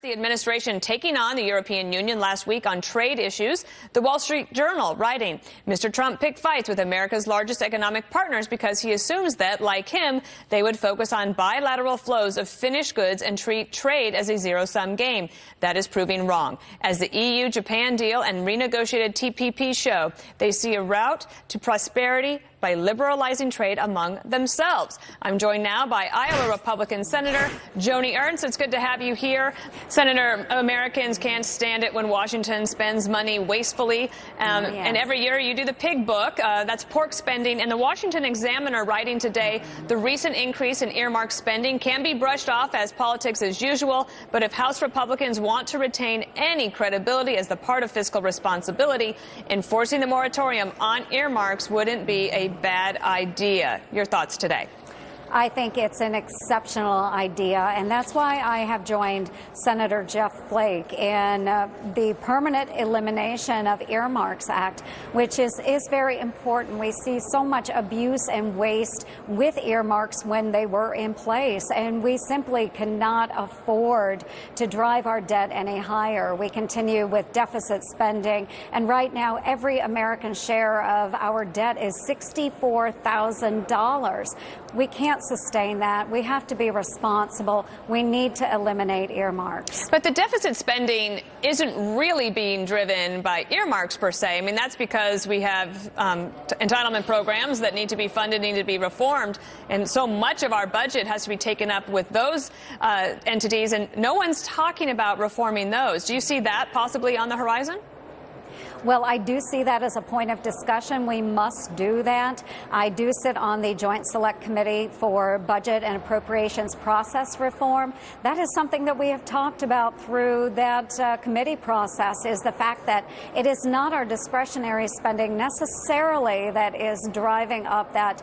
The administration taking on the European Union last week on trade issues. The Wall Street Journal writing, Mr. Trump picked fights with America's largest economic partners because he assumes that, like him, they would focus on bilateral flows of finished goods and treat trade as a zero-sum game. That is proving wrong. As the EU-Japan deal and renegotiated TPP show, they see a route to prosperity by liberalizing trade among themselves. I'm joined now by Iowa Republican Senator Joni Ernst. It's good to have you here. Senator, Americans can't stand it when Washington spends money wastefully. And every year you do the pig book. That's pork spending. And the Washington Examiner writing today, the recent increase in earmark spending can be brushed off as politics as usual. But if House Republicans want to retain any credibility as the part of fiscal responsibility, enforcing the moratorium on earmarks wouldn't be a bad idea. Your thoughts today? I think it's an exceptional idea, and that's why I have joined Senator Jeff Flake in the Permanent Elimination of Earmarks Act, which is very important. We see so much abuse and waste with earmarks when they were in place, and we simply cannot afford to drive our debt any higher. We continue with deficit spending, and right now every American share of our debt is $64,000. We can't sustain that. We have to be responsible. We need to eliminate earmarks. But the deficit spending isn't really being driven by earmarks per se. I mean, that's because we have entitlement programs that need to be funded, need to be reformed. And so much of our budget has to be taken up with those entities. And no one's talking about reforming those. Do you see that possibly on the horizon? Well, I do see that as a point of discussion. We must do that. I do sit on the Joint Select Committee for Budget and Appropriations Process Reform. That is something that we have talked about through that committee process, is the fact that it is not our discretionary spending necessarily that is driving up that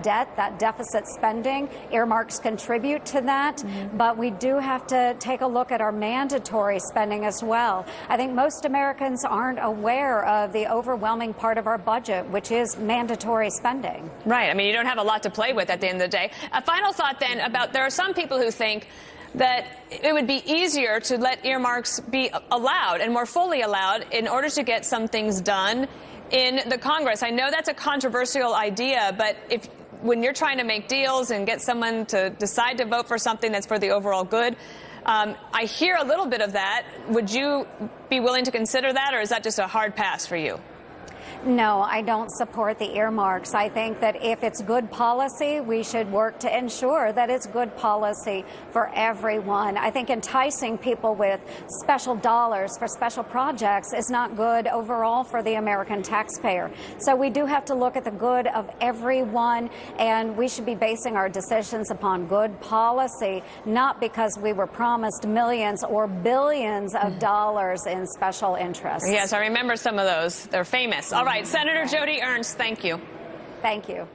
debt, that deficit spending. Earmarks contribute to that, but we do have to take a look at our mandatory spending as well. I think most Americans aren't aware of the overwhelming part of our budget, which is mandatory spending. Right. I mean, you don't have a lot to play with at the end of the day. A final thought then about, there are some people who think that it would be easier to let earmarks be allowed and more fully allowed in order to get some things done in the Congress. I know that's a controversial idea, but when you're trying to make deals and get someone to decide to vote for something that's for the overall good, I hear a little bit of that. Would you be willing to consider that, or is that just a hard pass for you? No, I don't support the earmarks. I think that if it's good policy, we should work to ensure that it's good policy for everyone. I think enticing people with special dollars for special projects is not good overall for the American taxpayer. So we do have to look at the good of everyone, and we should be basing our decisions upon good policy, not because we were promised millions or billions of dollars in special interests. Yes, I remember some of those. They're famous. All right, Senator Joni Ernst, thank you. Thank you.